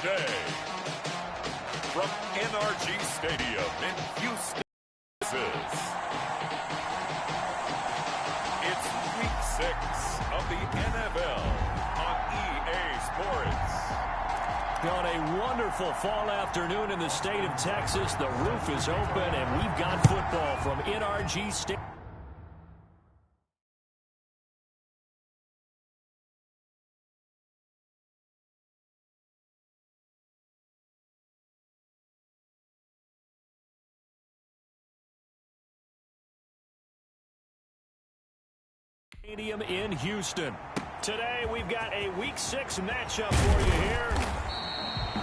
today, from NRG Stadium in Houston, Texas, it's Week 6 of the NFL on EA Sports. On a wonderful fall afternoon in the state of Texas, the roof is open, and we've got football from NRG Stadium. Stadium in Houston. Today we've got a Week 6 matchup for you here.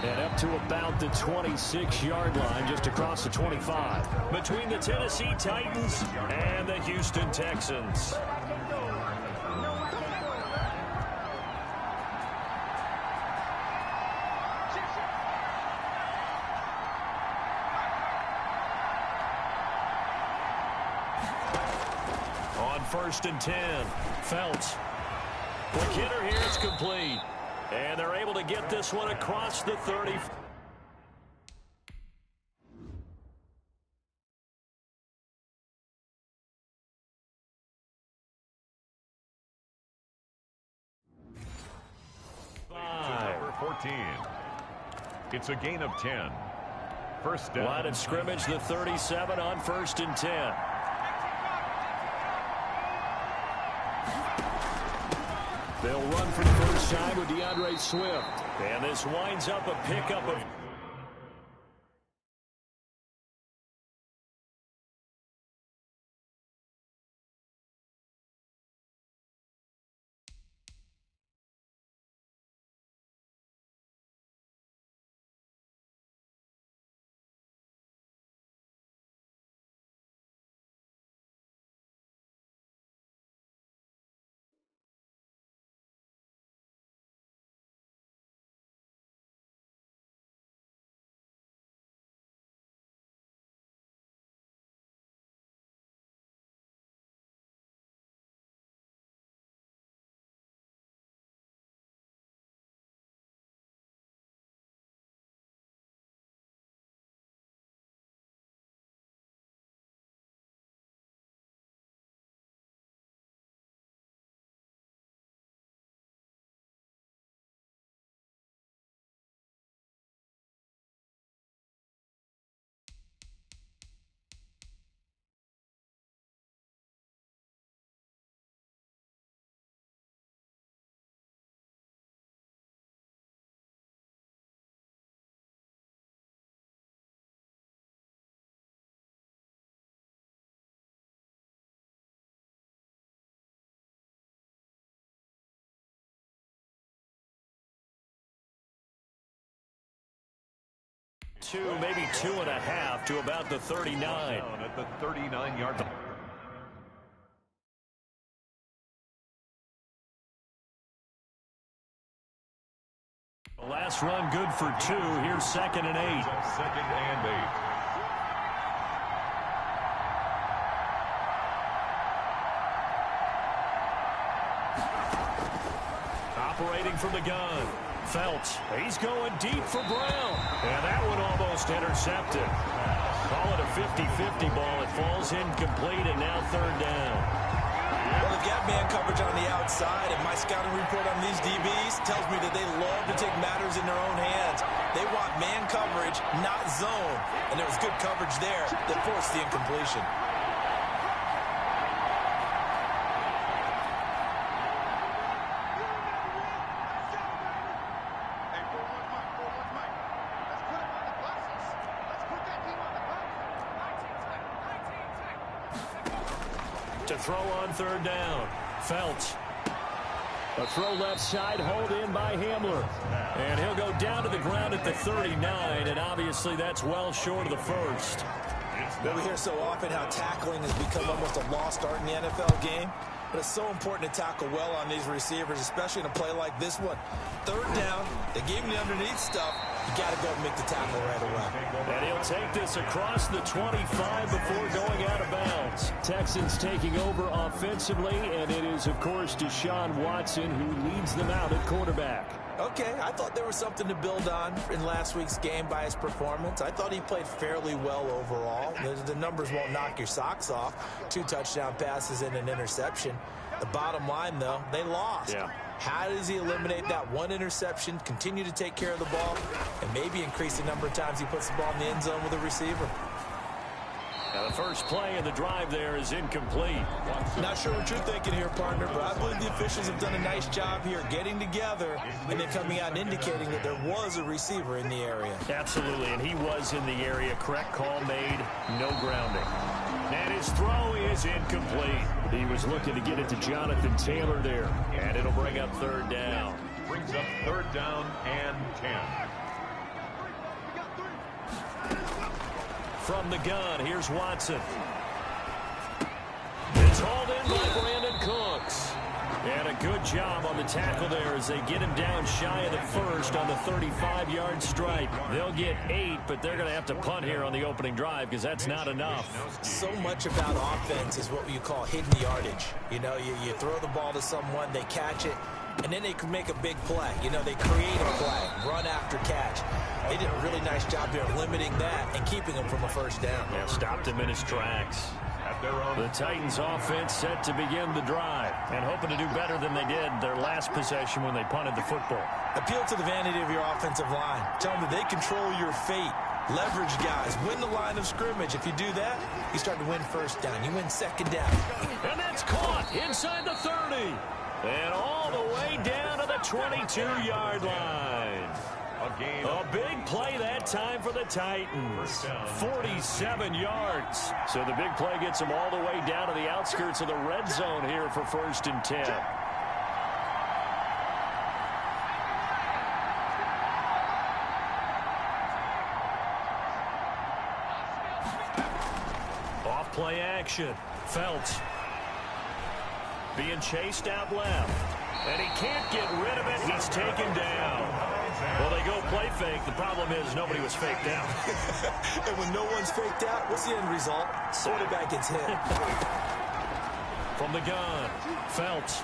And up to about the 26-yard line, just across the 25. Between the Tennessee Titans and the Houston Texans. On 1st and 10, Felts. The kidder here is complete. And they're able to get this one across the 30. Number 14. It's a gain of 10. First down. Line of scrimmage, the 37 on 1st and 10. They'll run for the first time with DeAndre Swift. And this winds up a pickup of... maybe 2.5 to about the 39. At the 39-yard line. Last run good for 2. Here's 2nd and 8. 2nd and 8. Operating from the gun. Felts, he's going deep for Brown. And that one almost intercepted. Call it a 50-50 ball. It falls incomplete, and now 3rd down. Well, they've got man coverage on the outside, and my scouting report on these DBs tells me that they love to take matters in their own hands. They want man coverage, not zone. And there was good coverage there that forced the incompletion. To throw on 3rd down. Felts. A throw left side, hauled in by Hamler. And he'll go down to the ground at the 39, and obviously that's well short of the first. Well, we hear so often how tackling has become almost a lost art in the NFL game. But it's so important to tackle well on these receivers, especially in a play like this one. 3rd down, they gave him the underneath stuff. You got to go and make the tackle right away. And he'll take this across the 25 before going out of bounds. Texans taking over offensively, and it is, of course, Deshaun Watson who leads them out at quarterback. Okay, I thought there was something to build on in last week's game by his performance. I thought he played fairly well overall. The numbers won't knock your socks off. 2 touchdown passes and an interception. The bottom line, though, they lost. Yeah. How does he eliminate that 1 interception, continue to take care of the ball, and maybe increase the number of times he puts the ball in the end zone with a receiver? Now the first play of the drive there is incomplete. Not sure what you're thinking here, partner, but I believe the officials have done a nice job here getting together and then coming out and indicating that there was a receiver in the area. Absolutely, and he was in the area. Correct call made, no grounding. And his throw is incomplete. He was looking to get it to Jonathan Taylor there, and it'll bring up 3rd down. Brings up 3rd down and 10. From the gun, here's Watson. It's hauled in by Brandon Cooks. And a good job on the tackle there as they get him down shy of the first on the 35-yard stripe. They'll get 8, but they're going to have to punt here on the opening drive because that's not enough. So much about offense is what you call hidden yardage. You know, you throw the ball to someone, they catch it, and then they can make a big play. You know, they create a play, run after catch. They did a really nice job there of limiting that and keeping him from a 1st down. Yeah, stopped him in his tracks. The Titans offense set to begin the drive and hoping to do better than they did their last possession when they punted the football. Appeal to the vanity of your offensive line. Tell them that they control your fate. Leverage guys. Win the line of scrimmage. If you do that, you start to win 1st down. You win 2nd down. And that's caught inside the 30. And all the way down to the 22-yard line. A big play that time for the Titans. 47 yards. So the big play gets them all the way down to the outskirts of the red zone here for 1st and 10. Off play action. Felts being chased out left. And he can't get rid of it. He's taken down. Well, they go play fake. The problem is nobody was faked out. And when no one's faked out, what's the end result? Quarterback gets hit. From the gun, Felts.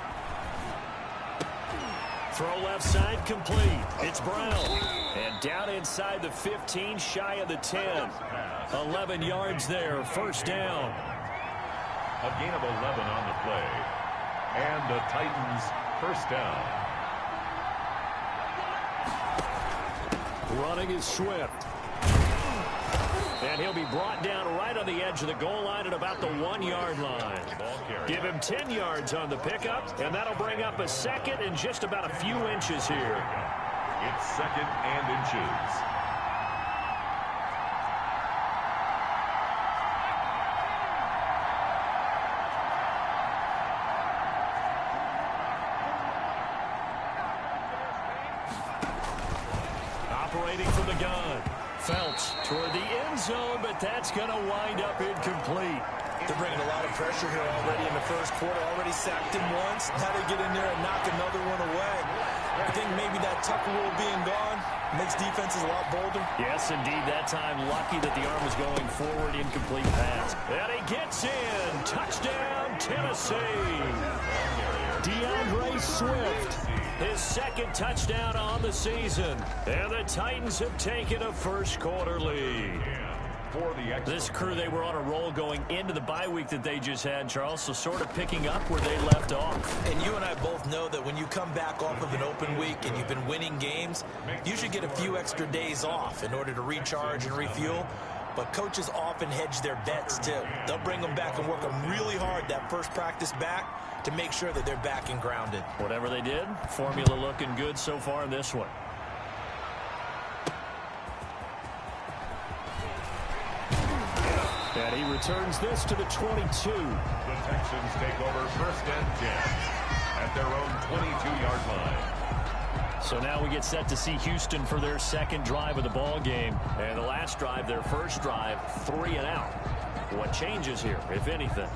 Throw left side complete. It's Brown. And down inside the 15, shy of the 10. 11 yards there, 1st down. A gain of 11 on the play. And the Titans 1st down. Running is Swift. And he'll be brought down right on the edge of the goal line at about the 1-yard line. Give him 10 yards on the pickup, and that'll bring up a 2nd and just about a few inches here. It's 2nd and inches. Operating from the gun. Felts toward the end zone, but that's going to wind up incomplete. They're bringing a lot of pressure here already in the 1st quarter. Already sacked him once. Now they get in there and knock another one away. I think maybe that Tucker rule being gone makes defenses a lot bolder. Yes, indeed. That time, lucky that the arm was going forward. Incomplete pass. And he gets in. Touchdown, Tennessee. DeAndre Swift. His 2nd touchdown on the season. And the Titans have taken a 1st quarter lead. This crew, they were on a roll going into the bye week that they just had, Charles, so sort of picking up where they left off. And you and I both know that when you come back off of an open week and you've been winning games, you should get a few extra days off in order to recharge and refuel. But coaches often hedge their bets, too. They'll bring them back and work them really hard that first practice back to make sure that they're back and grounded. Whatever they did, formula looking good so far in this one. And he returns this to the 22. The Texans take over 1st and 10 at their own 22-yard line. So now we get set to see Houston for their 2nd drive of the ball game. And the last drive, their 1st drive, 3 and out. What changes here, if anything?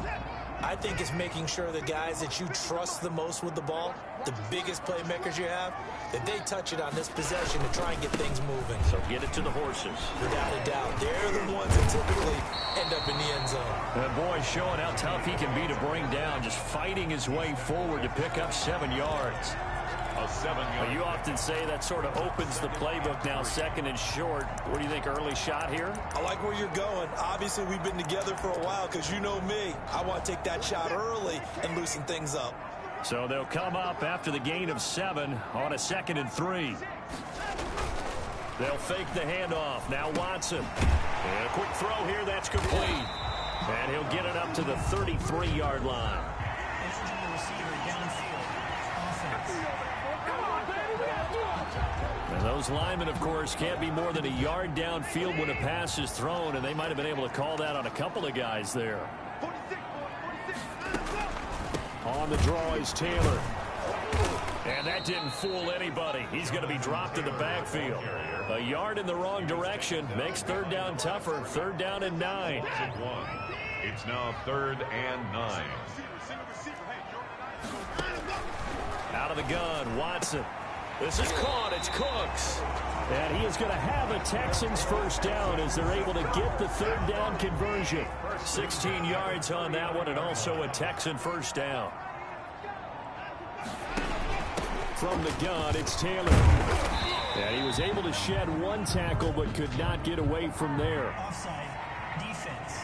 I think it's making sure the guys that you trust the most with the ball, the biggest playmakers you have, that they touch it on this possession to try and get things moving. So get it to the horses. Without a doubt, they're the ones that typically end up in the end zone. That boy showing how tough he can be to bring down, just fighting his way forward to pick up 7 yards. A 7-yard. You often say that sort of opens the playbook now, second and short. What do you think, early shot here? I like where you're going. Obviously, we've been together for a while because you know me. I want to take that shot early and loosen things up. So they'll come up after the gain of 7 on a 2nd and 3. They'll fake the handoff. Now Watson. And a quick throw here. That's complete. And he'll get it up to the 33-yard line. And those linemen, of course, can't be more than a yard downfield when a pass is thrown, and they might have been able to call that on a couple of guys there. On the draw is Taylor. And that didn't fool anybody. He's going to be dropped in the backfield. A yard in the wrong direction makes 3rd down tougher. 3rd down and 9. It's now 3rd and 9. Out of the gun, Watson. This is caught. It's Cooks. And he is going to have a Texans first down as they're able to get the 3rd down conversion. 16 yards on that one, and also a Texan first down. From the gun, it's Taylor. And he was able to shed 1 tackle but could not get away from there. Offside defense.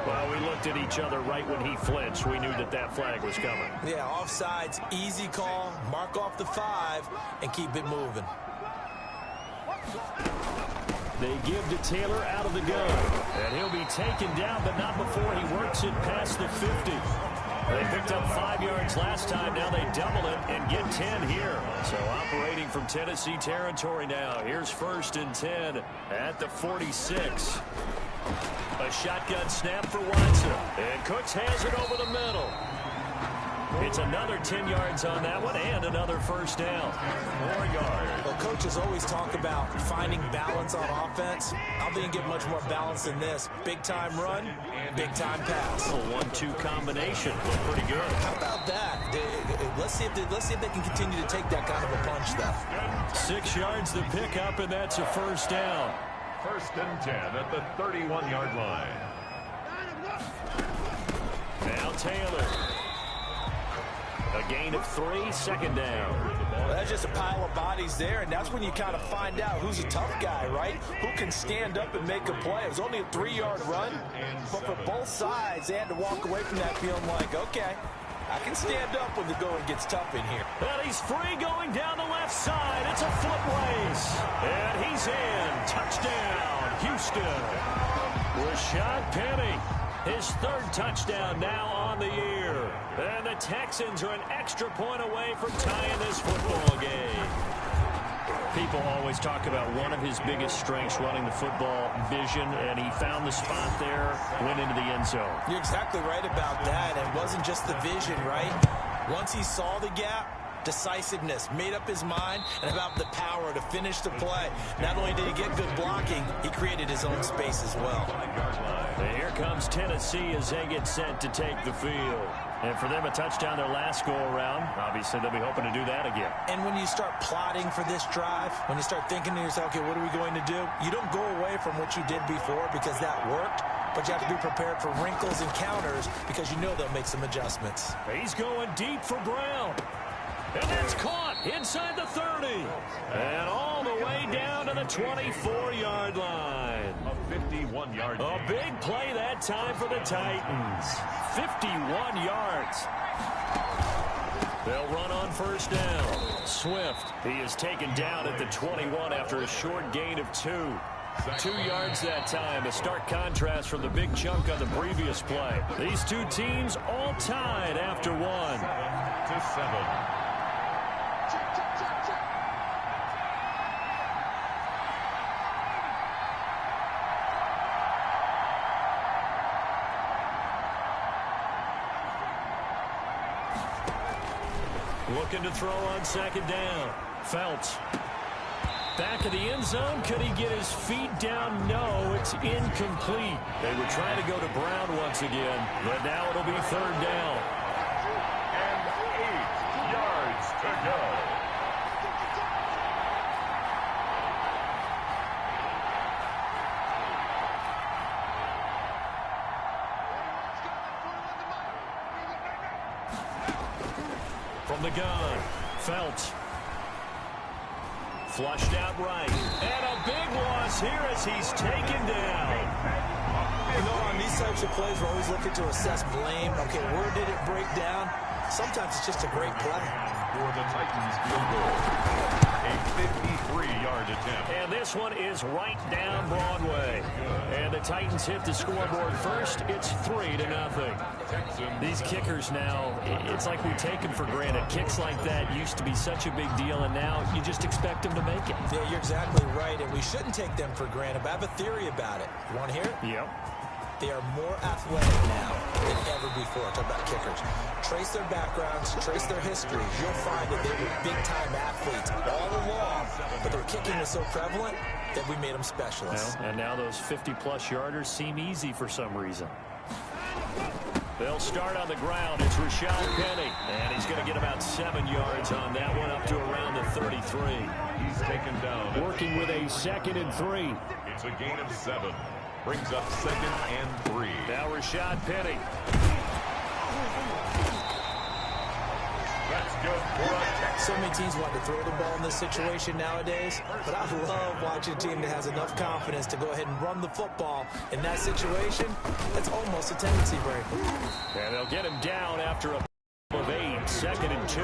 Well, we looked at each other right when he flinched. We knew that that flag was coming. Yeah, offsides, easy call. Mark off the 5 and keep it moving. They give to Taylor out of the gun. And he'll be taken down, but not before he works it past the 50. They picked up 5 yards last time. Now they double it and get 10 here. So operating from Tennessee territory now. Here's 1st and 10 at the 46. A shotgun snap for Watson. And Cooks has it over the middle. It's another 10 yards on that one and another first down. 4 yards. Well, coaches always talk about finding balance on offense. I don't think you get much more balance than this. Big-time run, big-time pass. A 1-2 combination. Look pretty good. How about that? Let's see if they can continue to take that kind of a punch, though. 6 yards to pick up, and that's a first down. 1st and 10 at the 31-yard line. Now Taylor. A gain of 3, 2nd down. Well, that's just a pile of bodies there, and that's when you kind of find out who's a tough guy, right? Who can stand up and make a play. It was only a 3-yard run, but for both sides, they had to walk away from that feeling like, okay, I can stand up when the going gets tough in here. And he's free going down the left side. It's a foot race. And he's in. Touchdown, Houston. Rashad Penny. His 3rd touchdown now on the year. And the Texans are an extra point away from tying this football game. People always talk about one of his biggest strengths, running the football, vision, and he found the spot there, went into the end zone. You're exactly right about that. It wasn't just the vision, right? Once he saw the gap, decisiveness, made up his mind, and about the power to finish the play. Not only did he get good blocking, he created his own space as well. And here comes Tennessee as they get set to take the field. And for them, a touchdown their last go-around. Obviously, they'll be hoping to do that again. And when you start plotting for this drive, when you start thinking to yourself, okay, what are we going to do? You don't go away from what you did before because that worked, but you have to be prepared for wrinkles and counters because you know they'll make some adjustments. He's going deep for Brown. And that's caught inside the 30. And all the way down to the 24-yard line. A 51-yard. A big play that time for the Titans. 51 yards. They'll run on first down. Swift, he is taken down at the 21 after a short gain of 2. 2 yards that time, a stark contrast from the big chunk on the previous play. These two teams all tied after 1. 7-7. Looking to throw on 2nd down. Phelps. Back of the end zone. Could he get his feet down? No, it's incomplete. They were trying to go to Brown once again, but now it'll be 3rd down. And 8 yards to go. From the gun, Phelps. Flushed out right. And a big loss here as he's taken down. You know, on these types of plays, we're always looking to assess blame. Okay, where did it break down? Sometimes it's just a great play. For the Titans field goal. A 53-yard attempt. And this one is right down Broadway. And the Titans hit the scoreboard first. It's 3-0. These kickers now, it's like we take them for granted. Kicks like that used to be such a big deal, and now you just expect them to make it. Yeah, you're exactly right, and we shouldn't take them for granted. But I have a theory about it. You want to hear it? Yep. They are more athletic now than ever before. Talk about kickers. Trace their backgrounds, trace their histories. You'll find that they were big-time athletes all along, but their kicking was so prevalent that we made them specialists. Well, and now those 50-plus yarders seem easy for some reason. They'll start on the ground. It's Rashad Penny, and he's going to get about 7 yards on that one, up to around the 33. He's taken down. Working with a 2nd and 3. It's a gain of 7. Brings up 2nd and 3. Now Rashad Penny. That's good for a Texan. So many teams want to throw the ball in this situation nowadays, but I love watching a team that has enough confidence to go ahead and run the football. In that situation, that's almost a tendency breaker. And they'll get him down after a of 8, 2nd and 2.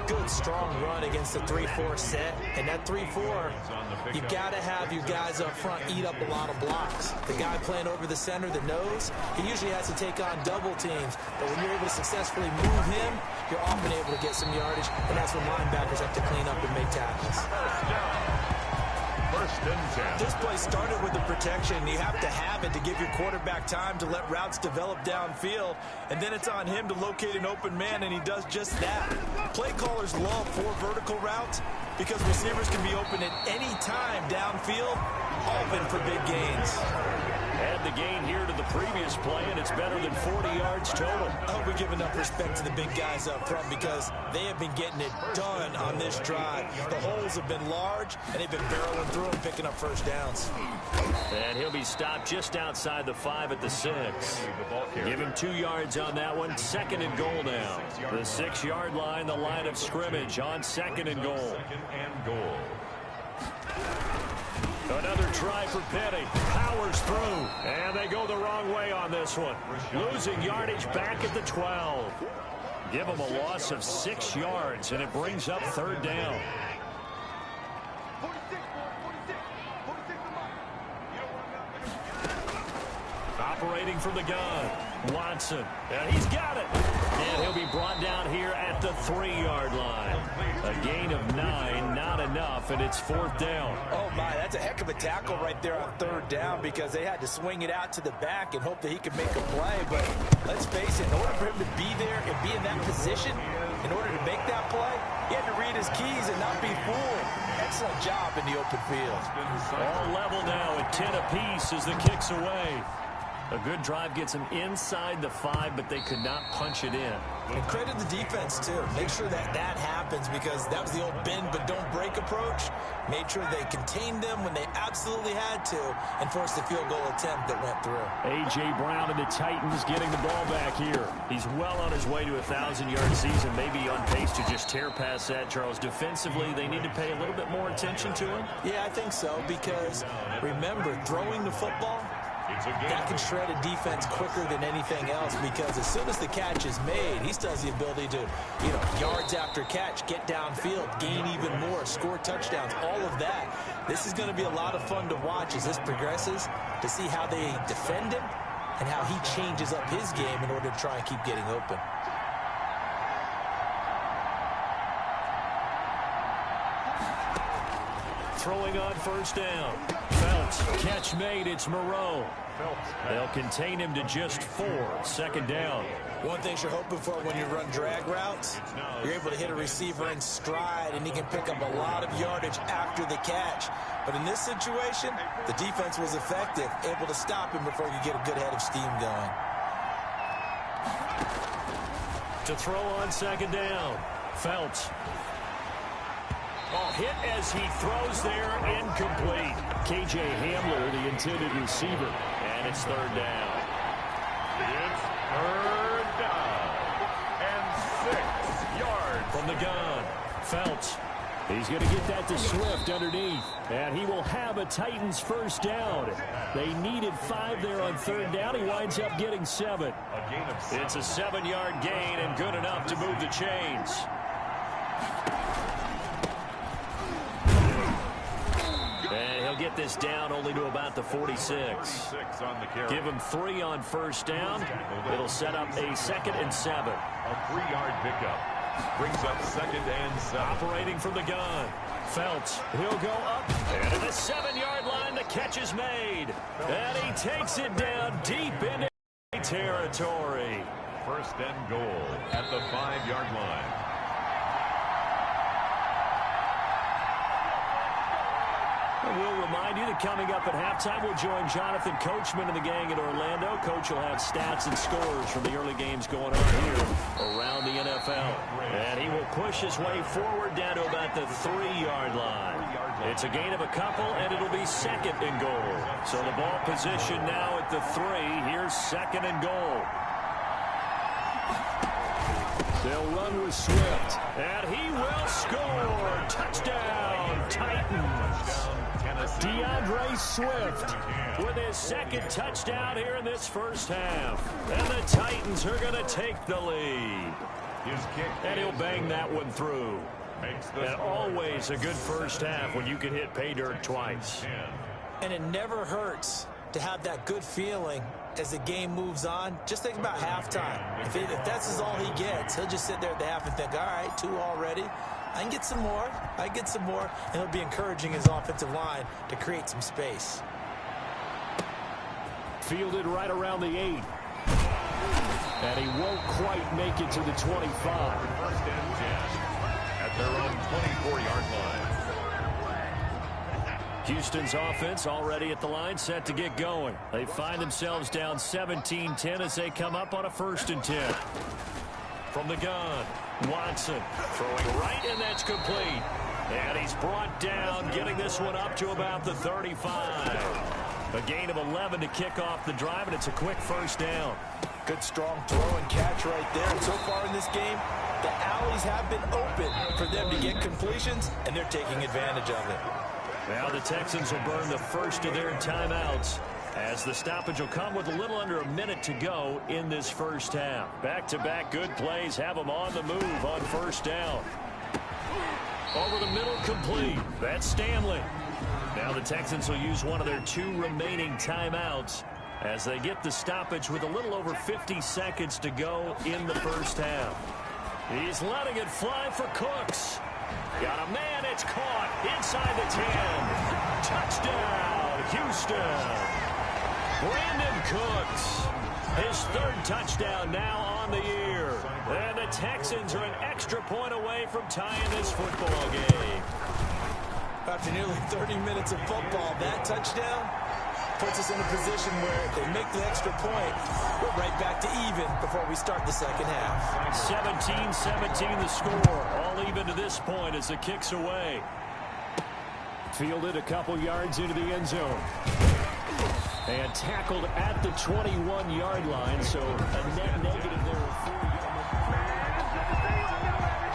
Good, strong run against the 3-4 set. And that 3-4, you got to have your guys up front eat up a lot of blocks. The guy playing over the center, the nose, he usually has to take on double teams. But when you're able to successfully move him, you're often able to get some yardage. And that's when linebackers have to clean up and make tackles. First and 10. This play started with the protection. You have to have it to give your quarterback time to let routes develop downfield. And then it's on him to locate an open man, and he does just that. Play callers love 4 vertical routes because receivers can be open at any time downfield, often for big gains. Add the gain here to the previous play, and it's better than 40 yards total. I hope we give enough respect to the big guys up front because they have been getting it done on this drive. The holes have been large, and they've been barreling through and picking up first downs. And he'll be stopped just outside the 5 at the 6. Give him 2 yards on that one. 2nd and goal now. The 6-yard line, the line of scrimmage on 2nd and goal. 2nd and goal. Another try for Penny. Powers through. And they go the wrong way on this one. Losing yardage back at the 12. Give them a loss of 6 yards, and it brings up 3rd down. Operating from the gun, Watson. And he's got it. And he'll be brought down here at the 3-yard line. A gain of 9, not enough, and it's 4th down. Oh, my, that's a heck of a tackle right there on 3rd down because they had to swing it out to the back and hope that he could make a play. But let's face it, in order for him to be there and be in that position, in order to make that play, he had to read his keys and not be fooled. Excellent job in the open field. All level now at 10 apiece as the kick's away. A good drive gets them inside the 5, but they could not punch it in. And credit the defense, too. Make sure that that happens because that was the old bend but don't break approach. Made sure they contained them when they absolutely had to and forced the field goal attempt that went through. A.J. Brown and the Titans getting the ball back here. He's well on his way to a 1,000-yard season, maybe on pace to just tear past that, Charles. Defensively, they need to pay a little bit more attention to him. Yeah, I think so because, remember, throwing the football, that can shred a defense quicker than anything else because as soon as the catch is made, he still has the ability to, yards after catch, get downfield, gain even more, score touchdowns, all of that. This is going to be a lot of fun to watch as this progresses to see how they defend him and how he changes up his game in order to try and keep getting open. Throwing on 1st down. Phelps, catch made, it's Moreau. They'll contain him to just 4, 2nd down. One thing you're hoping for when you run drag routes, you're able to hit a receiver in stride and he can pick up a lot of yardage after the catch. But in this situation, the defense was effective, able to stop him before you get a good head of steam going. To throw on 2nd down, Phelps. Oh, hit as he throws there, incomplete. K.J. Hamler, the intended receiver, and it's 3rd down. It's 3rd down and 6 yards. From the gun, Phelps. He's going to get that to Swift underneath. And he will have a Titans first down. They needed 5 there on third down. He winds up getting 7. It's a 7-yard gain and good enough to move the chains. And he'll get this down only to about the 46. Give him 3 on first down. It'll set up a 2nd and 7. A 3-yard pickup. Brings up 2nd and 7. Operating from the gun. Phelps, he'll go up. And at the 7-yard line, the catch is made. And he takes it down deep into territory. 1st and goal at the 5-yard line. We'll remind you that coming up at halftime, we'll join Jonathan Coachman and the gang in Orlando. Coach will have stats and scores from the early games going on here around the NFL. And he will push his way forward down to about the 3-yard line. It's a gain of a couple, and it'll be 2nd and goal. So the ball position now at the 3. Here's 2nd and goal. They'll run with Swift, and he will score. Touchdown, Titans. DeAndre Swift with his 2nd touchdown here in this first half. And the Titans are going to take the lead. And he'll bang that one through. And always a good first half when you can hit pay dirt twice. And it never hurts to have that good feeling as the game moves on. Just think about halftime. If that's all he gets, he'll just sit there at the half and think, all right, 2 already. I can get some more. I get some more. And he'll be encouraging his offensive line to create some space. Fielded right around the 8. And he won't quite make it to the 25. 1st and 10 at their own 24-yard line. Houston's offense already at the line, set to get going. They find themselves down 17-10 as they come up on a 1st and 10. From the gun, Watson throwing right, and that's complete. And he's brought down, getting this one up to about the 35. A gain of 11 to kick off the drive, and it's a quick first down. Good strong throw and catch right there. And so far in this game, the alleys have been open for them to get completions, and they're taking advantage of it. Now the Texans will burn the first of their timeouts as the stoppage will come with a little under a minute to go in this first half. Back-to-back good plays have them on the move on first down. Over the middle, complete. That's Stanley. Now the Texans will use one of their 2 remaining timeouts as they get the stoppage with a little over 50 seconds to go in the first half. He's letting it fly for Cooks. Got a man, it's caught inside the 10. Touchdown, Houston. Brandon Cooks, his 3rd touchdown now on the year. And the Texans are an extra point away from tying this football game. After nearly 30 minutes of football, that touchdown puts us in a position where if they make the extra point, we're right back to even before we start the second half. 17-17 the score. All even to this point as the kick's away. Fielded a couple yards into the end zone. And tackled at the 21-yard line, so a net negative there of 4 yards.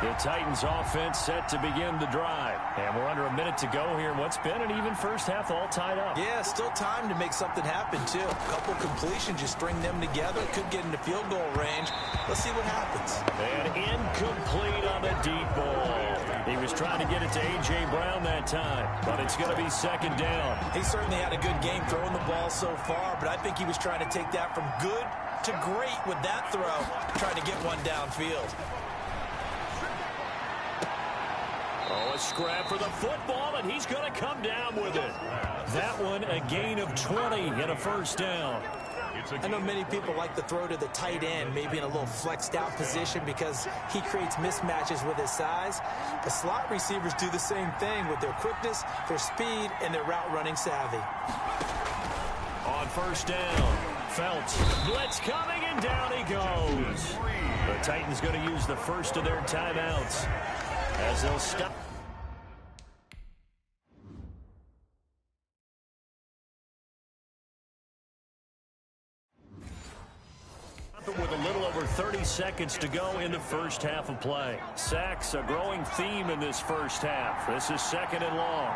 The Titans offense set to begin the drive. And we're under a minute to go here in what's been an even first half, all tied up. Yeah, still time to make something happen, too. A couple completions, just string them together. Could get into field goal range. Let's see what happens. And incomplete on the deep ball. He was trying to get it to A.J. Brown that time, but it's going to be 2nd down. He certainly had a good game throwing the ball so far, but I think he was trying to take that from good to great with that throw, trying to get one downfield. Oh, a scrap for the football, and he's going to come down with it. That one, a gain of 20 and a first down. I know many people like to throw to the tight end, maybe in a little flexed out position because he creates mismatches with his size. The slot receivers do the same thing with their quickness, their speed, and their route running savvy. On first down, Phelps. Blitz coming, and down he goes. The Titans going to use the first of their timeouts as they'll stop. With a little over 30 seconds to go in the first half of play. Sacks, a growing theme in this first half. This is 2nd and long.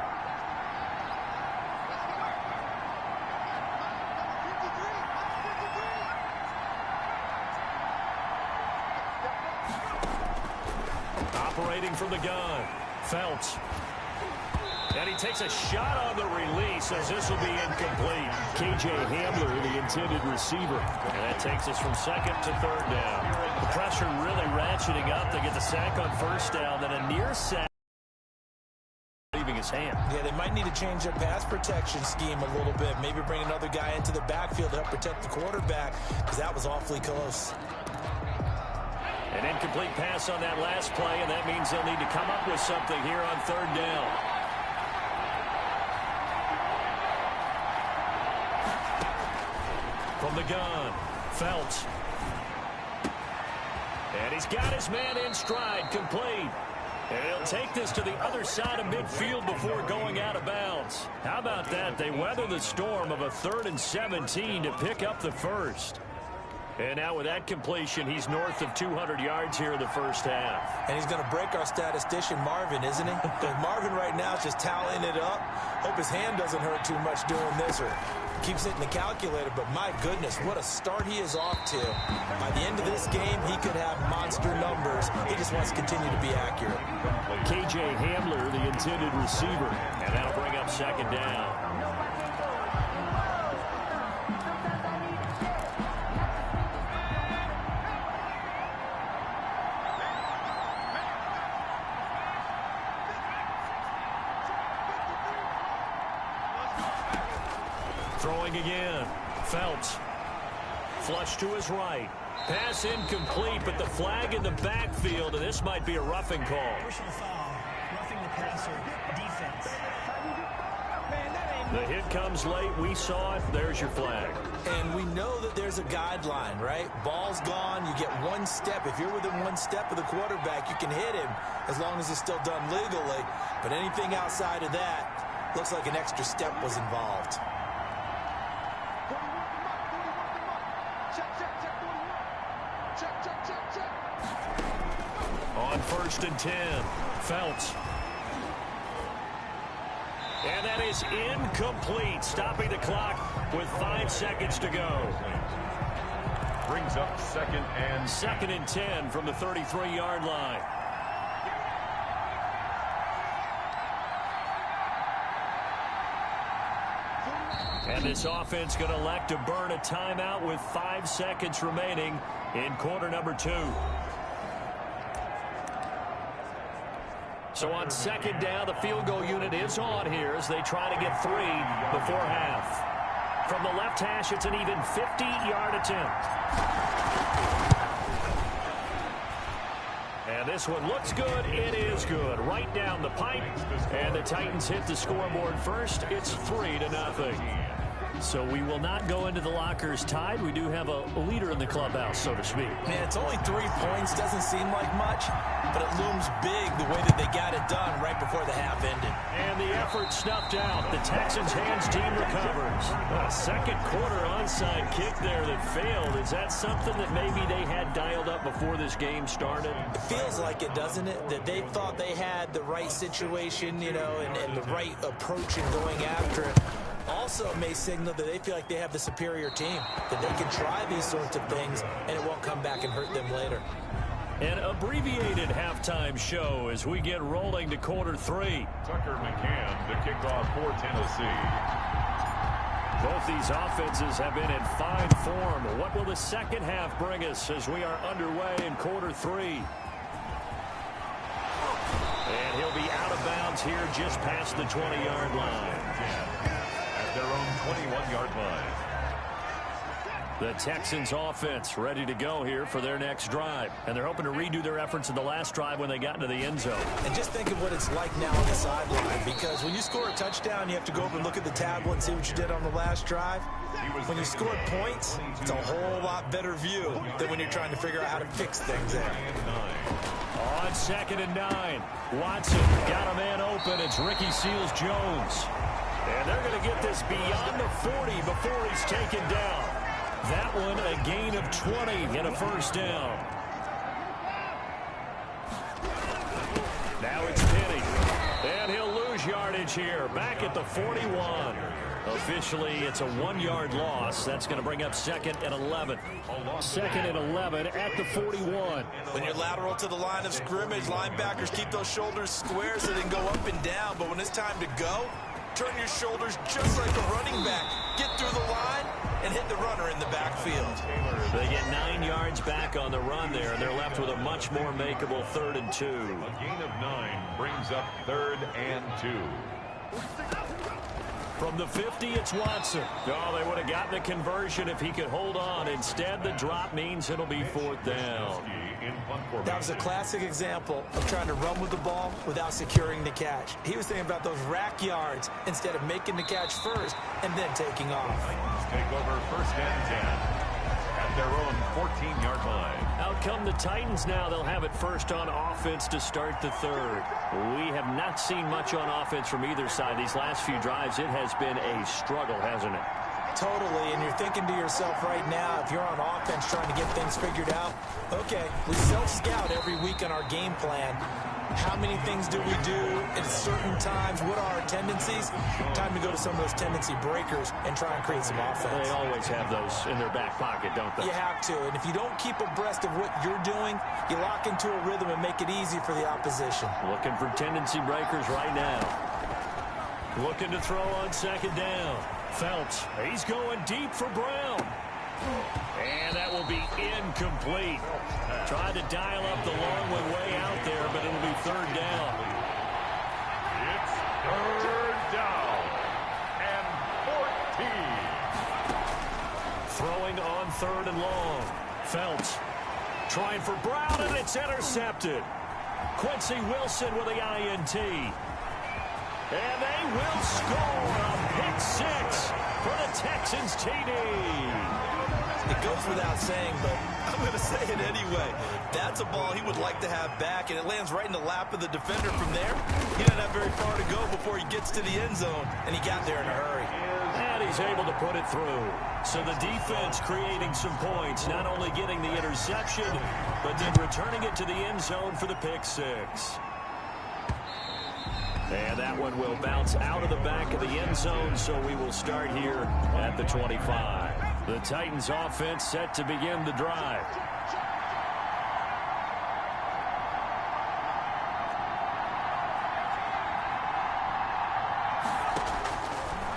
Operating from the gun, Phelps. And he takes a shot on the release as this will be incomplete. K.J. Hamler, the intended receiver. And that takes us from 2nd to 3rd down. The pressure really ratcheting up. They get the sack on 1st down, then a near sack leaving his hand. Yeah, they might need to change their pass protection scheme a little bit. Maybe bring another guy into the backfield to help protect the quarterback, because that was awfully close. An incomplete pass on that last play, and that means they'll need to come up with something here on 3rd down. From the gun, Phelps. And he's got his man in stride, complete. And he'll take this to the other side of midfield before going out of bounds. How about that? They weather the storm of a 3rd and 17 to pick up the first. And now with that completion, he's north of 200 yards here in the first half. And he's going to break our statistician, Marvin, isn't he? Because Marvin right now is just tallying it up. Hope his hand doesn't hurt too much doing this or keeps hitting the calculator. But my goodness, what a start he is off to. By the end of this game, he could have monster numbers. He just wants to continue to be accurate. K.J. Hamler, the intended receiver. And that'll bring up 2nd down. Throwing again. Phelps. Flush to his right. Pass incomplete, but the flag in the backfield, and this might be a roughing call. Personal foul. Roughing the passer. Defense. The hit comes late. We saw it. There's your flag. And we know that there's a guideline, right? Ball's gone. You get one step. If you're within one step of the quarterback, you can hit him as long as it's still done legally. But anything outside of that, looks like an extra step was involved. On 1st and 10, Phelps. And that is incomplete, stopping the clock with 5 seconds to go. Brings up 2nd and 10 from the 33-yard line. And this offense going to elect to burn a timeout with 5 seconds remaining in quarter number 2. So on 2nd down, the field goal unit is on here as they try to get 3 before half. From the left hash, it's an even 50-yard attempt. And this one looks good. It is good. Right down the pipe. And the Titans hit the scoreboard first. It's 3-0. So we will not go into the lockers tied. We do have a leader in the clubhouse, so to speak. Man, it's only 3 points. Doesn't seem like much, but it looms big the way that they got it done right before the half ended. And the effort snuffed out. The Texans hands team recovers. A second quarter onside kick there that failed. Is that something that maybe they had dialed up before this game started? It feels like it, doesn't it? That they thought they had the right situation, you know, and the right approach in going after it. Also may signal that they feel like they have the superior team, that they can try these sorts of things and it won't come back and hurt them later. An abbreviated halftime show as we get rolling to quarter 3. Tucker McCann, the kickoff for Tennessee. Both these offenses have been in fine form. What will the second half bring us as we are underway in quarter 3? And he'll be out of bounds here just past the 20-yard line. Their own 21-yard line. The Texans offense ready to go here for their next drive. And they're hoping to redo their efforts in the last drive when they got into the end zone. And just think of what it's like now on the sideline, because when you score a touchdown, you have to go over and look at the tablet and see what you did on the last drive. When you score points, it's a whole lot better view than when you're trying to figure out how to fix things there. On 2nd and 9, Watson got a man open. It's Ricky Seals-Jones. And they're going to get this beyond the 40 before he's taken down. That one a gain of 20 and a first down. Now it's Penny. And he'll lose yardage here. Back at the 41. Officially, it's a 1-yard loss. That's going to bring up 2nd and 11. 2nd and 11 at the 41. When you're lateral to the line of scrimmage, linebackers keep those shoulders square so they can go up and down. But when it's time to go, turn your shoulders just like a running back. Get through the line and hit the runner in the backfield. They get 9 yards back on the run there, and they're left with a much more makeable 3rd and 2. A gain of 9 brings up 3rd and 2. From the 50, it's Watson. Oh, they would have gotten the conversion if he could hold on. Instead, the drop means it'll be 4th down. That was a classic example of trying to run with the ball without securing the catch. He was thinking about those rack yards instead of making the catch first and then taking off. Titans take over 1st and 10 at their own 14-yard line. Out come the Titans now. They'll have it first on offense to start the 3rd. We have not seen much on offense from either side. These last few drives, it has been a struggle, hasn't it? Totally, and you're thinking to yourself right now, if you're on offense trying to get things figured out, okay, we self-scout every week on our game plan. How many things do we do at certain times? What are our tendencies? Time to go to some of those tendency breakers and try and create some offense. They always have those in their back pocket, don't they? You have to, and if you don't keep abreast of what you're doing, you lock into a rhythm and make it easy for the opposition. Looking for tendency breakers right now. Looking to throw on 2nd down. Phelps, he's going deep for Brown. And that will be incomplete. Tried to dial up the long one way out there, but it'll be 3rd down. It's 3rd down and 14. Throwing on 3rd and long. Phelps trying for Brown, and it's intercepted. Quincy Wilson with the INT. And they will score a pick 6 for the Texans TD. It goes without saying, but I'm going to say it anyway. That's a ball he would like to have back, and it lands right in the lap of the defender from there. He doesn't have very far to go before he gets to the end zone, and he got there in a hurry. And he's able to put it through. So the defense creating some points, not only getting the interception, but then returning it to the end zone for the pick 6. And that one will bounce out of the back of the end zone, so we will start here at the 25. The Titans offense set to begin the drive.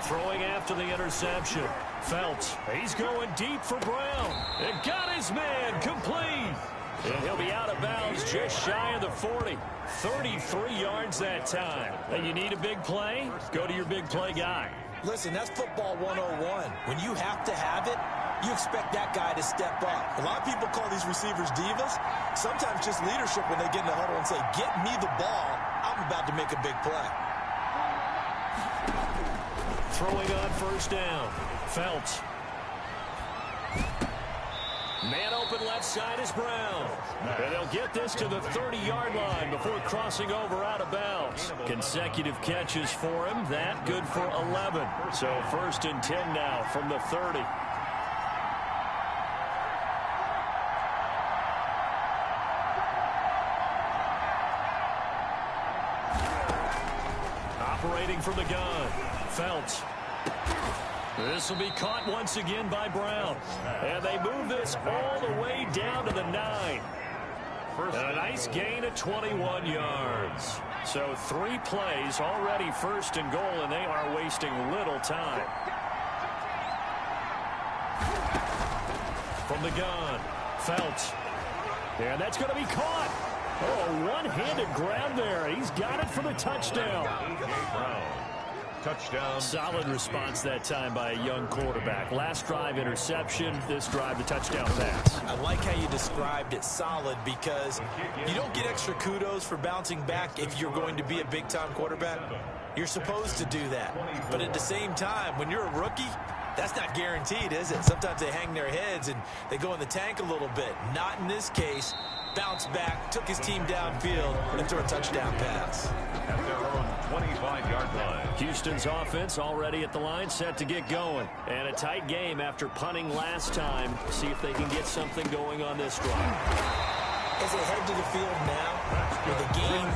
Throwing after the interception. Phelps, he's going deep for Brown. It got his man complete. And he'll be out of bounds just shy of the 40. 33 yards that time. And you need a big play? Go to your big play guy. Listen, that's football 101. When you have to have it, you expect that guy to step up. A lot of people call these receivers divas. Sometimes just leadership when they get in the huddle and say, get me the ball. I'm about to make a big play. Throwing on 1st down. Phelps. Man open left side is Brown. And they'll get this to the 30-yard line before crossing over out of bounds. Consecutive catches for him. That good for 11. So 1st and 10 now from the 30. Operating from the gun. Phelps. This will be caught once again by Brown. And they move this all the way down to the 9. And a nice gain of 21 yards. So 3 plays already 1st and goal, and they are wasting little time. From the gun, Phelps. And that's going to be caught. Oh, one-handed grab there. He's got it for the touchdown. Brown. Touchdown. Solid response that time by a young quarterback. Last drive interception, this drive the touchdown pass. I like how you described it, solid, because you don't get extra kudos for bouncing back if you're going to be a big-time quarterback. You're supposed to do that. But at the same time, when you're a rookie, that's not guaranteed, is it? Sometimes they hang their heads and they go in the tank a little bit. Not in this case. Bounced back, took his team downfield, and threw a touchdown pass. At their own 25-yard line. Houston's offense already at the line, set to get going. And a tight game after punting last time. See if they can get something going on this drive. As they head to the field now, with the game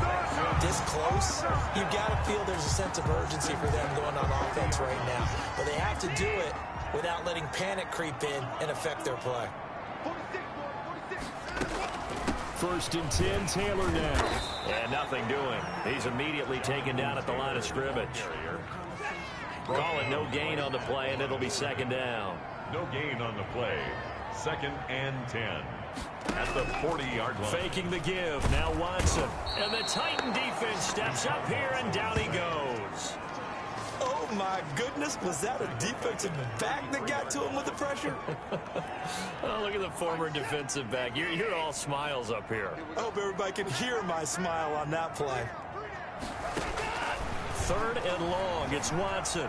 this close, you've got to feel there's a sense of urgency for them going on offense right now. But they have to do it without letting panic creep in and affect their play. 1st and 10, Taylor now. And nothing doing. He's immediately taken down at the line of scrimmage. Call it no gain on the play, and it'll be 2nd down. No gain on the play. 2nd and 10. At the 40-yard line. Faking the give. Now Watson. And the Titan defense steps up here, and down he goes. Oh, my goodness. Was that a defensive back that got to him with the pressure? Oh, look at the former defensive back. You're all smiles up here. I hope everybody can hear my smile on that play. 3rd and long. It's Watson.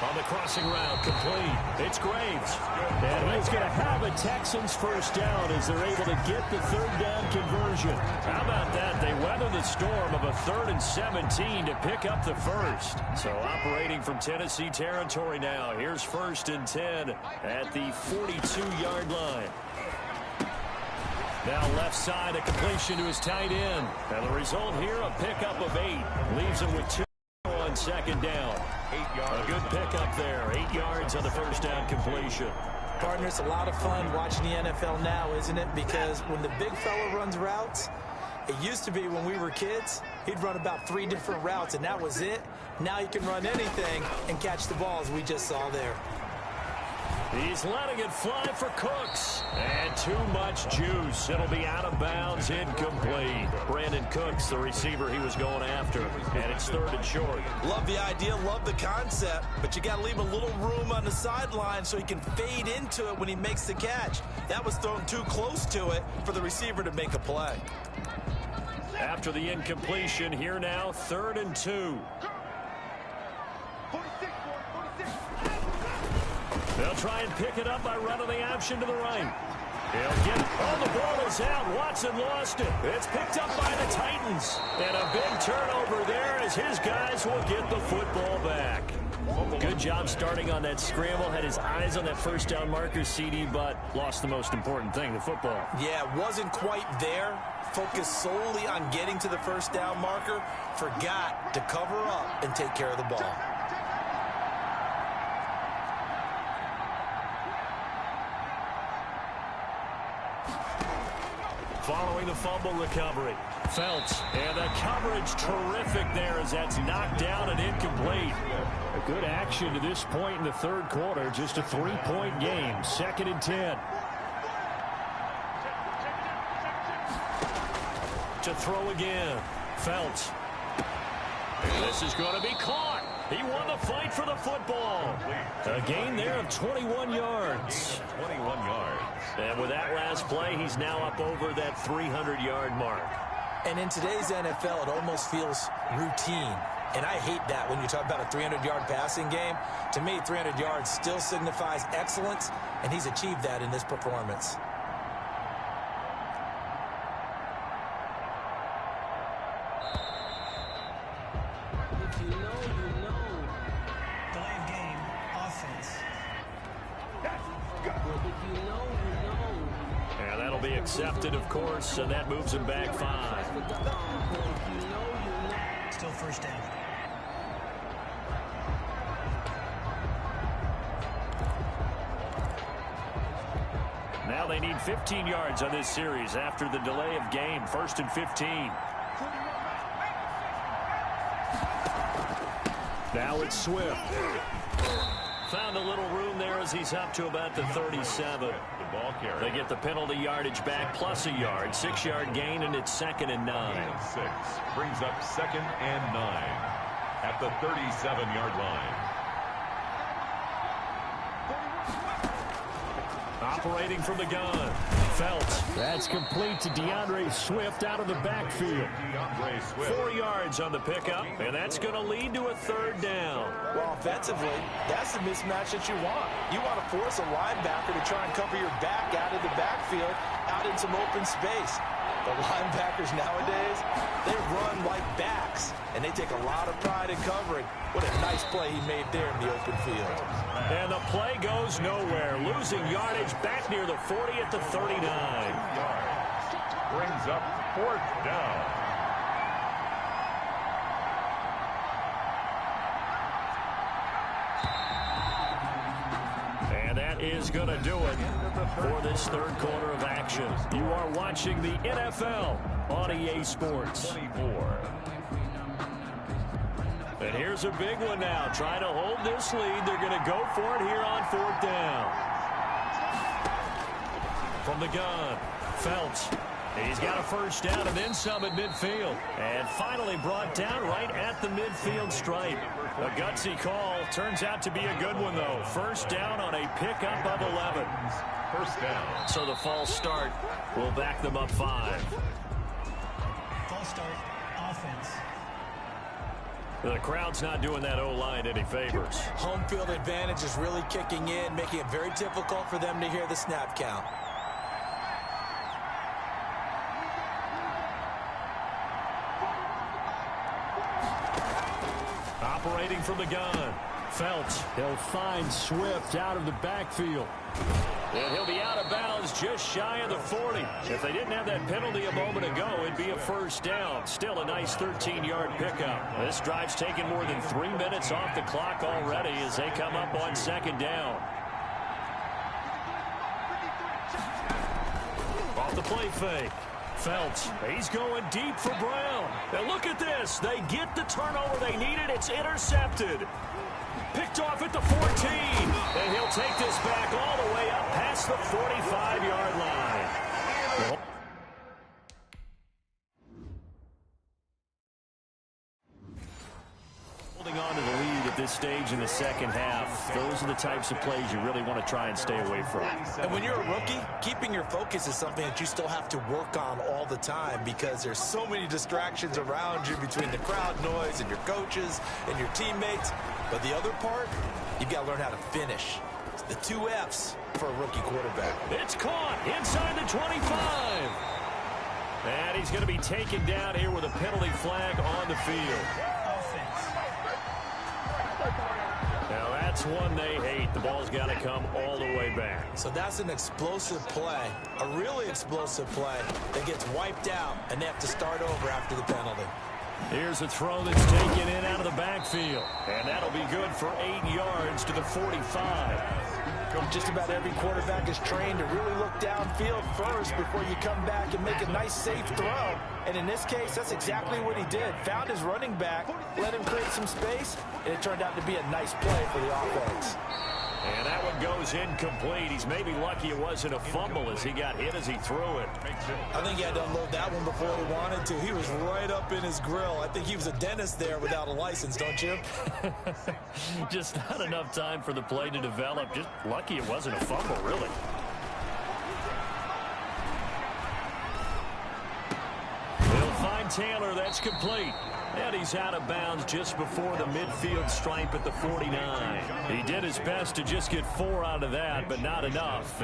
On the crossing route, complete. It's Graves. And he's going to have a Texans 1st down as they're able to get the 3rd down conversion. How about that? They weather the storm of a 3rd and 17 to pick up the 1st. So operating from Tennessee territory now. Here's 1st and 10 at the 42-yard line. Now left side, a completion to his tight end. And the result here, a pickup of 8. Leaves him with 2 on 2nd down. 8 yards. A good pickup there. 8 yards on the 1st down completion. Partner, it's a lot of fun watching the NFL now, isn't it? Because when the big fella runs routes, it used to be when we were kids, he'd run about 3 different routes, and that was it. Now he can run anything and catch the ball, as we just saw there. He's letting it fly for Cooks. And too much juice. It'll be out of bounds, incomplete. Brandon Cooks, the receiver he was going after. And it's 3rd and short. Love the idea, love the concept, but you got to leave a little room on the sideline so he can fade into it when he makes the catch. That was thrown too close to it for the receiver to make a play. After the incompletion, here now, 3rd and 2. They'll try and pick it up by running the option to the right. He'll get it. Oh, the ball is out. Watson lost it. It's picked up by the Titans. And a big turnover there as his guys will get the football back. Good job starting on that scramble. Had his eyes on that 1st down marker, CD, but lost the most important thing, the football. Yeah, wasn't quite there. Focused solely on getting to the 1st down marker. Forgot to cover up and take care of the ball. Following the fumble recovery, Felts, and the coverage terrific there as that's knocked down and incomplete. A good action to this point in the 3rd quarter, just a 3-point game, 2nd and 10. To throw again, Felts. And this is going to be caught. He won the fight for the football. A gain there of 21 yards. 21 yards. And with that last play, he's now up over that 300-yard mark. And in today's NFL, it almost feels routine. And I hate that when you talk about a 300-yard passing game. To me, 300 yards still signifies excellence, and he's achieved that in this performance. Delay of game, offense. And that'll be accepted, of course, and that moves him back 5. Still 1st down. Now they need 15 yards on this series after the delay of game. 1st and 15. Now it's Swift. Found a little room there as he's up to about the 37. The ball carrier. They get the penalty yardage back plus a yard. 6-yard gain, and it's 2nd and 9. Gain of 6 brings up 2nd and 9 at the 37-yard line. Operating from the gun. Felts. That's complete to DeAndre Swift out of the backfield. DeAndre Swift. 4 yards on the pickup, and that's going to lead to a 3rd down. Well, offensively, that's the mismatch that you want. You want to force a linebacker to try and cover your back out of the backfield, out in some open space. The linebackers nowadays, they run like backs, and they take a lot of pride in covering. What a nice play he made there in the open field. And the play goes nowhere. Losing yardage back near the 40 at the 39. Brings up 4th down. And that is going to do it for this third quarter of action. You are watching the NFL on EA Sports. 24. And here's a big one now. Trying to hold this lead. They're going to go for it here on 4th down. From the gun, Felts. He's got a first down and then some at midfield. And finally brought down right at the midfield stripe. A gutsy call. Turns out to be a good one, though. First down on a pickup of 11. First down. So the false start will back them up 5. False start, offense. The crowd's not doing that O-line any favors. Home field advantage is really kicking in, making it very difficult for them to hear the snap count. Operating from the gun. Felts. He'll find Swift out of the backfield. And he'll be out of bounds just shy of the 40. If they didn't have that penalty a moment ago, it'd be a first down. Still a nice 13-yard pickup. This drive's taken more than 3 minutes off the clock already as they come up on second down. Off the play fake. Felts, he's going deep for Brown. And look at this. They get the turnover they needed. It's intercepted. Picked off at the 14. And he'll take this back all the way up past the 45-yard line. Holding on to the lead at this stage in the second half. Those are the types of plays you really want to try and stay away from. And when you're a rookie, keeping your focus is something that you still have to work on all the time because there's so many distractions around you between the crowd noise and your coaches and your teammates. But the other part, you've got to learn how to finish. It's the 2 F's for a rookie quarterback. It's caught inside the 25. And he's going to be taken down here with a penalty flag on the field. Now that's one they hate. The ball's got to come all the way back. So that's an explosive play, a really explosive play that gets wiped out, and they have to start over after the penalty. Here's a throw that's taken in out of the backfield. And that'll be good for 8 yards to the 45. Just about every quarterback is trained to really look downfield first before you come back and make a nice, safe throw. And in this case, that's exactly what he did. Found his running back, let him create some space, and it turned out to be a nice play for the offense. And that one goes incomplete. He's maybe lucky it wasn't a fumble as he got hit as he threw it. I think he had to unload that one before he wanted to. He was right up in his grill. I think he was a dentist there without a license, don't you? Just not enough time for the play to develop. Just lucky it wasn't a fumble, really. They'll find Taylor. That's complete. And he's out of bounds just before the midfield stripe at the 49. He did his best to just get 4 out of that, but not enough.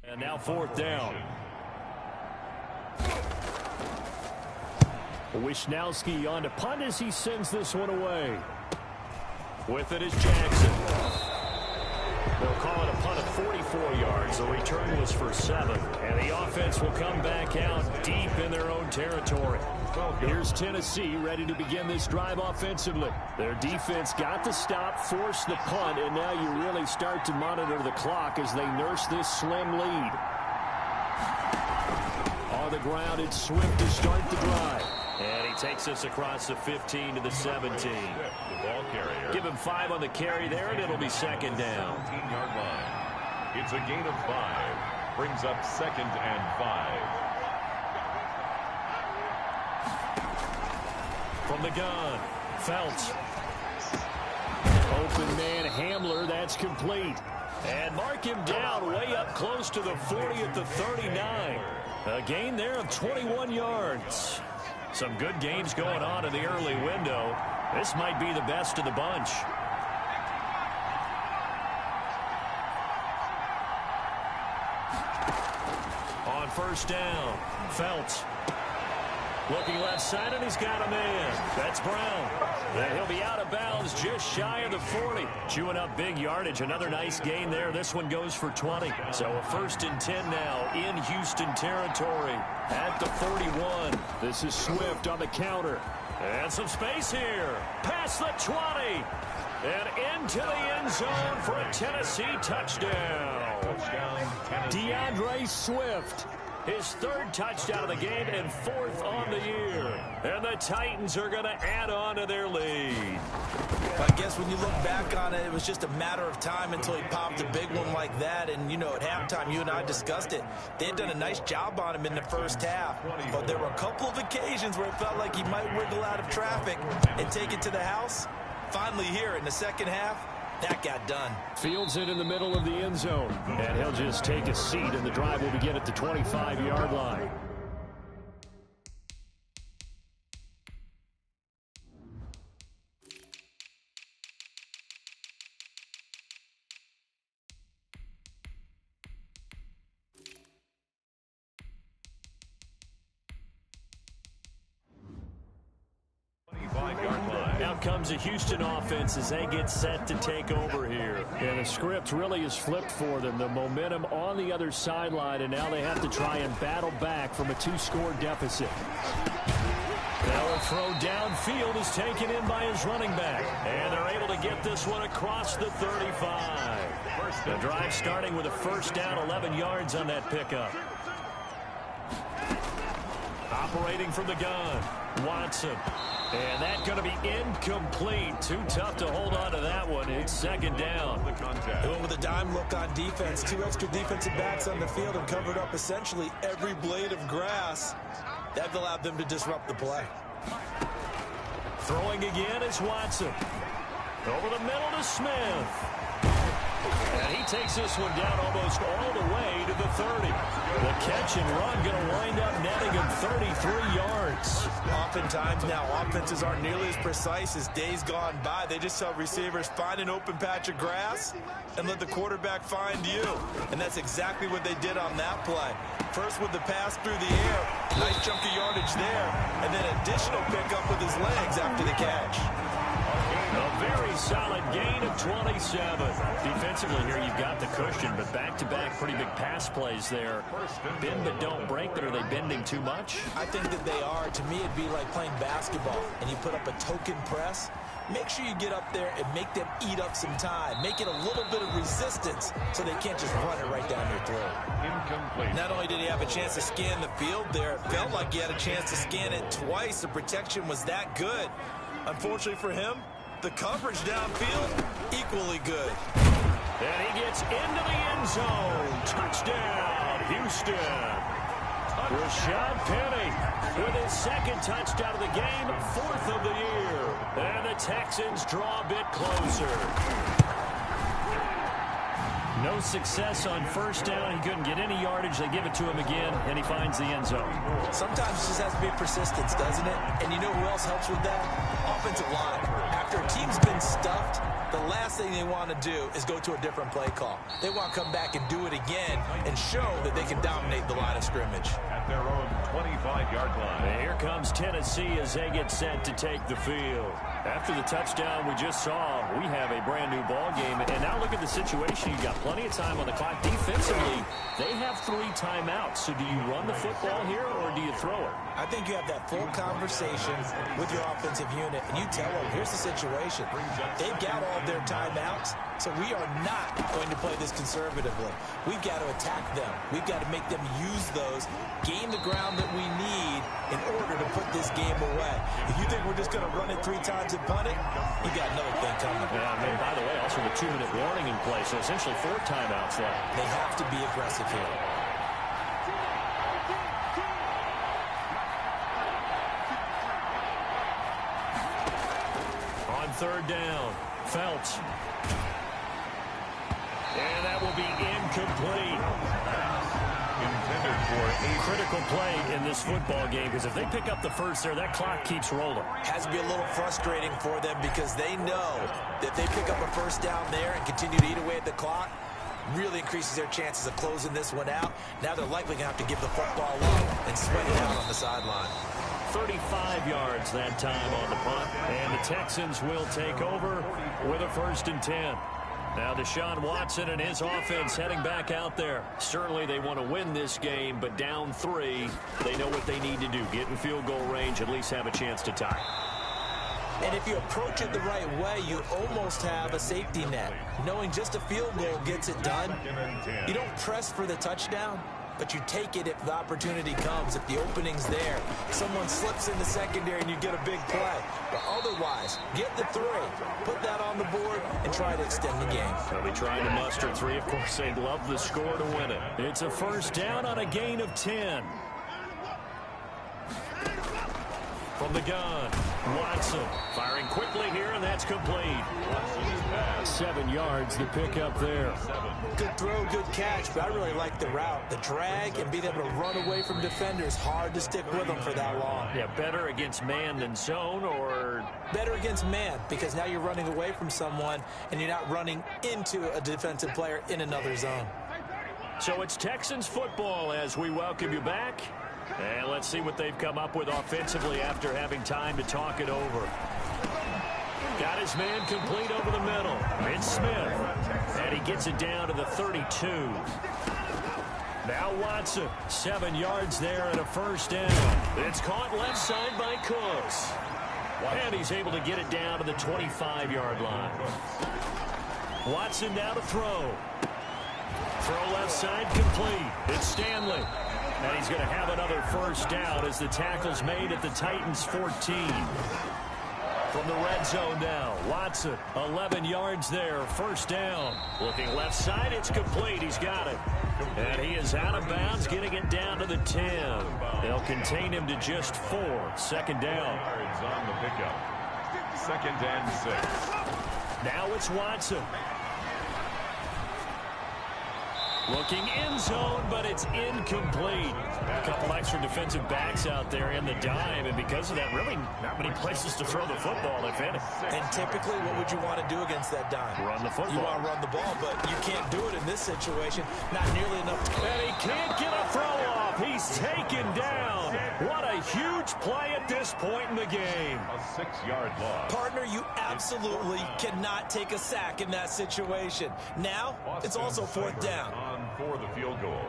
And now 4th down. Wisnowski on to punt as he sends this one away. With it is Jackson. They'll call it a punt of 44 yards. The return was for 7. And the offense will come back out deep in their own territory. Here's Tennessee ready to begin this drive offensively. Their defense got the stop, forced the punt, and now you really start to monitor the clock as they nurse this slim lead. On the ground, it's Swift to start the drive. And he takes us across the 15 to the 17. The ball carrier. Give him 5 on the carry there, and it'll be second down. 17-yard line. It's a gain of 5. Brings up 2nd and 5. From the gun, Felts. Open man Hamler, that's complete. And mark him down way up close to the 40 at the 39. A gain there of 21 yards. Some good games going on in the early window. This might be the best of the bunch. On first down, Felts. Looking left side, and he's got a man. That's Brown. And he'll be out of bounds just shy of the 40. Chewing up big yardage. Another nice gain there. This one goes for 20. So a 1st and 10 now in Houston territory at the 41. This is Swift on the counter. And some space here. Past the 20. And into the end zone for a Tennessee touchdown. DeAndre Swift. His 3rd touchdown of the game and 4th on the year. And the Titans are going to add on to their lead. I guess when you look back on it, it was just a matter of time until he popped a big one like that. And, you know, at halftime, you and I discussed it. They had done a nice job on him in the first half. But there were a couple of occasions where it felt like he might wiggle out of traffic and take it to the house. Finally here in the second half, that got done. Fields it in the middle of the end zone. And he'll just take a seat, and the drive will begin at the 25-yard line. Out comes a Houston offense as they get set to take over here. And the script really is flipped for them. The momentum on the other sideline, and now they have to try and battle back from a 2-score deficit. Now a throw downfield is taken in by his running back. And they're able to get this one across the 35. The drive starting with a 1st down, 11 yards on that pickup. Operating from the gun, Watson. And that's going to be incomplete. Too tough to hold on to that one. It's 2nd down. They went with a dime look on defense. 2 extra defensive backs on the field and covered up essentially every blade of grass. That allowed them to disrupt the play. Throwing again is Watson. Over the middle to Smith. And he takes this one down almost all the way to the 30. The catch and run going to wind up netting him 33 yards. Oftentimes now, offenses aren't nearly as precise as days gone by. They just tell receivers, find an open patch of grass and let the quarterback find you. And that's exactly what they did on that play. First with the pass through the air, nice chunk of yardage there, and then additional pickup with his legs after the catch. A very solid gain of 27. Defensively here, you've got the cushion, but back-to-back pretty big pass plays there. Bend but don't break, but are they bending too much? I think that they are. To me, it'd be like playing basketball, and you put up a token press. Make sure you get up there and make them eat up some time. Make it a little bit of resistance so they can't just run it right down your throat. Incomplete. Not only did he have a chance to scan the field there, it felt like he had a chance to scan it twice. The protection was that good. Unfortunately for him, the coverage downfield, equally good. And he gets into the end zone. Touchdown, Houston. Rashad Penny with his 2nd touchdown of the game, 4th of the year. And the Texans draw a bit closer. No success on 1st down. He couldn't get any yardage. They give it to him again, and he finds the end zone. Sometimes it just has to be persistence, doesn't it? And you know who else helps with that? Offensive line. After a team's been stuffed, the last thing they want to do is go to a different play call. They want to come back and do it again and show that they can dominate the line of scrimmage. At their own 25-yard line. And here comes Tennessee as they get set to take the field. After the touchdown we just saw, we have a brand new ball game. And now look at the situation. You've got plenty of time on the clock. Defensively, they have 3 timeouts. So do you run the football here or do you throw it? I think you have that full conversation with your offensive unit, and you tell them, here's the situation. They've got all their timeouts, so we are not going to play this conservatively. We've got to attack them. We've got to make them use those, gain the ground that we need in order to put this game away. If you think we're just going to run it 3 times and punt it, you got another thing coming. And by the way, also the 2-minute warning in play, so essentially 4 timeouts left. They have to be aggressive here. On 3rd down, Felts. And that will be incomplete. Intended for a Critical play in this football game, because if they pick up the first there, that clock keeps rolling. Has to be a little frustrating for them because they know that if they pick up a first down there and continue to eat away at the clock, really increases their chances of closing this one out. Now they're likely going to have to give the football up and sweat it out on the sideline. 35 yards that time on the punt, and the Texans will take over with a 1st and 10. Now Deshaun Watson and his offense heading back out there. Certainly they want to win this game, but down 3, they know what they need to do. Get in field goal range, at least have a chance to tie. And if you approach it the right way, you almost have a safety net. Knowing just a field goal gets it done. You don't press for the touchdown, but you take it if the opportunity comes, if the opening's there. Someone slips in the secondary and you get a big play. But otherwise, get the 3, put that on the board, and try to extend the game. They'll be trying to muster 3. Of course, they'd love the score to win it. It's a 1st down on a gain of 10. From the gun, Watson firing quickly here, and that's complete. 7 yards, the pickup there. Good throw, good catch, but I really like the route. The drag and being able to run away from defenders, hard to stick with them for that long. Yeah, better against man than zone, or better against man, because now you're running away from someone and you're not running into a defensive player in another zone. So it's Texans football as we welcome you back. And let's see what they've come up with offensively after having time to talk it over. Got his man complete over the middle. It's Smith. And he gets it down to the 32. Now Watson, 7 yards there and a 1st down. It's caught left side by Cooks. And he's able to get it down to the 25-yard line. Watson now to throw. Throw left side complete. It's Stanley. And he's going to have another 1st down as the tackle's made at the Titans' 14. From the red zone now, Watson, 11 yards there, 1st down. Looking left side, it's complete. He's got it. And he is out of bounds, getting it down to the 10. They'll contain him to just 4. 2nd down. yards on the pickup. 2nd and 6. Now it's Watson. Looking end zone, but it's incomplete. A couple extra defensive backs out there in the dime, and because of that, really not many places to throw the football, if any. And typically, what would you want to do against that dime? Run the football. You want to run the ball, but you can't do it in this situation. Not nearly enough. And he can't get a throw off. He's taken down. What a huge play at this point in the game. A 6-yard loss. Partner, you absolutely cannot take a sack in that situation. Now, it's also 4th down. On for the field goal.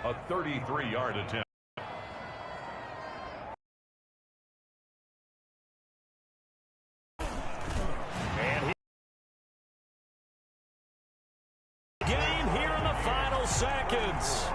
A 33-yard attempt. And game here in the final seconds.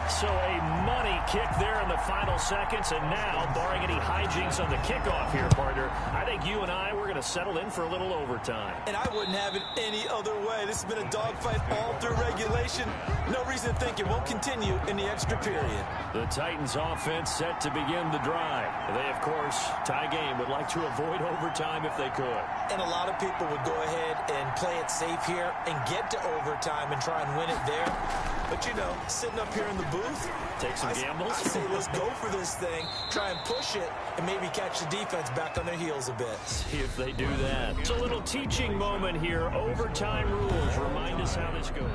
So a money kick there in the final seconds, and now, barring any hijinks on the kickoff here, partner, I think you and I, we're going to settle in for a little overtime. And I wouldn't have it any other way. This has been a dogfight all through regulation. No reason to think it won't continue in the extra period. The Titans offense set to begin the drive. They, of course, tie game, would like to avoid overtime if they could. And a lot of people would go ahead and play it safe here and get to overtime and try and win it there. But, you know, sitting up here in the booth, take some gambles. I say let's go for this thing, try and push it, and maybe catch the defense back on their heels a bit. See if they do that. It's a little teaching moment here. Overtime rules. Remind us how this goes.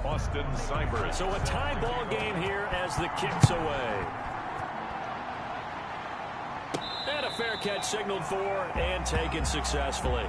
Austin Cybers. So a tie ball game here as the kick's away. And a fair catch signaled for and taken successfully.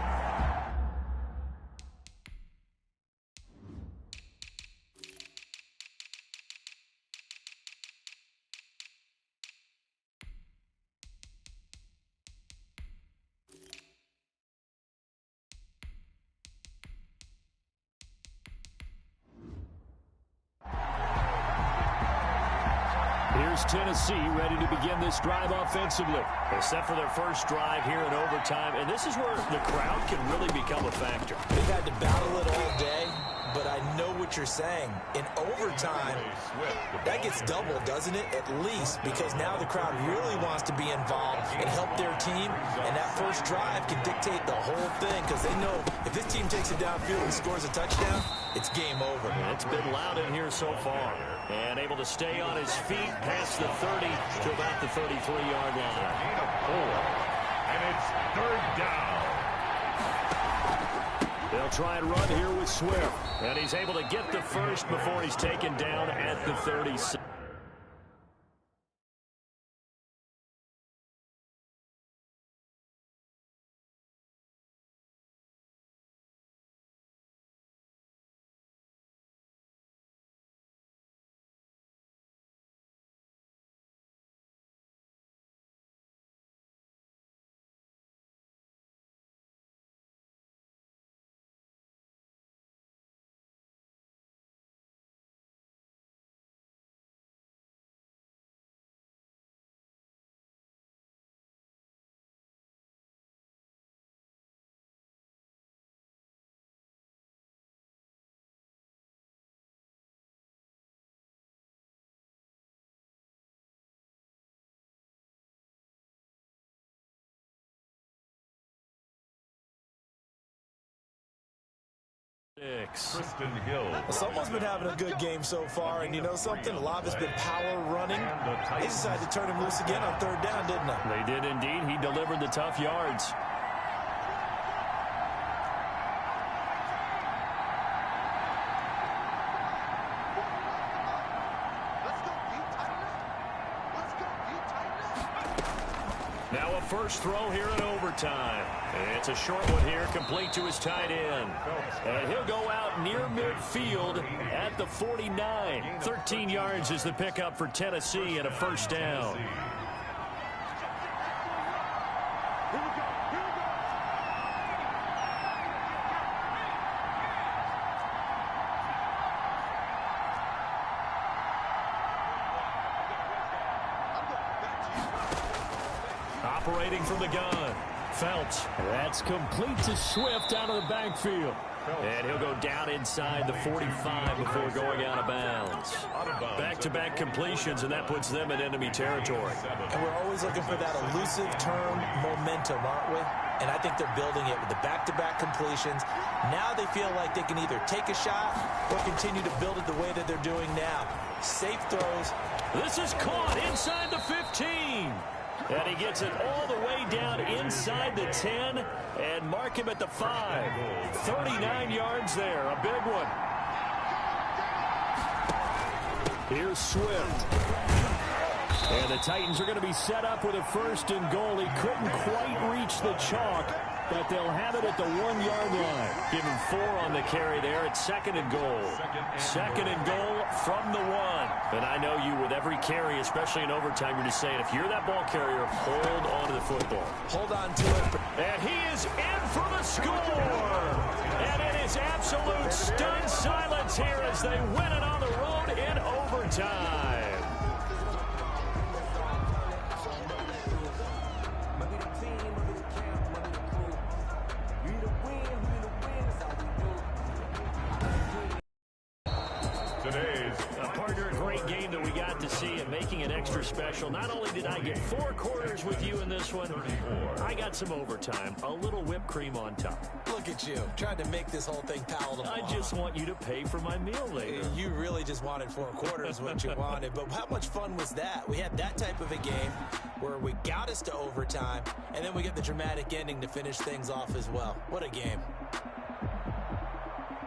Here's Tennessee ready to begin this drive offensively. They set for their first drive here in overtime, and this is where the crowd can really become a factor. They've had to battle it all day, but I know what you're saying. In overtime, that gets doubled, doesn't it? At least, because now the crowd really wants to be involved and help their team, and that first drive can dictate the whole thing because they know if this team takes it downfield and scores a touchdown, it's game over. It's been loud in here so far. And able to stay on his feet past the 30 to about the 33-yard line. Gain of 4. And it's third down. They'll try and run here with Swift. And he's able to get the first before he's taken down at the 36. Kristen Hill. Someone's been having a good game so far, and you know something? A lot has been power running. They decided to turn him loose again on third down, didn't they? They did indeed. He delivered the tough yards. Now a first throw here in overtime. It's a short one here, complete to his tight end. And he'll go out near midfield at the 49. 13 yards is the pickup for Tennessee and a first down. Operating from the gun, Phelps. That's complete to Swift out of the backfield. And he'll go down inside the 45 before going out of bounds. Back-to-back completions, and that puts them in enemy territory. And we're always looking for that elusive term momentum, aren't we? And I think they're building it with the back-to-back completions. Now they feel like they can either take a shot or continue to build it the way that they're doing now. Safe throws. This is caught inside the 15. And he gets it all the way down inside the 10 and mark him at the 5. 39 yards there, a big one. Here's Swift. And the Titans are going to be set up with a first and goal. He couldn't quite reach the chalk, but they'll have it at the 1-yard line. Give him 4 on the carry there at second and goal. Second and goal from the 1. And I know you, with every carry, especially in overtime, you're just saying, if you're that ball carrier, hold on to the football. Hold on to it. And he is in for the score. And it is absolute stunned silence here as they win it on the road in overtime. Extra special. Not only did I get 4 quarters with you in this one, I got some overtime, a little whipped cream on top. Look at you, trying to make this whole thing palatable. I just want you to pay for my meal later. You really just wanted 4 quarters, what you wanted. But how much fun was that? We had that type of a game where we got us to overtime, and then we get the dramatic ending to finish things off as well. What a game.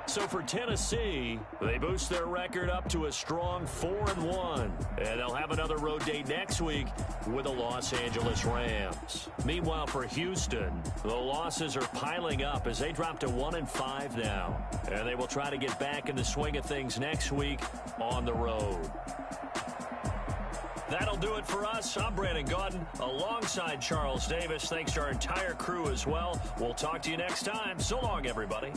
So for Tennessee, they boost their record up to a strong 4-1. And they'll have another road date next week with the Los Angeles Rams. Meanwhile, for Houston, the losses are piling up as they drop to 1-5 now. And they will try to get back in the swing of things next week on the road. That'll do it for us. I'm Brandon Gaudin alongside Charles Davis. Thanks to our entire crew as well. We'll talk to you next time. So long, everybody.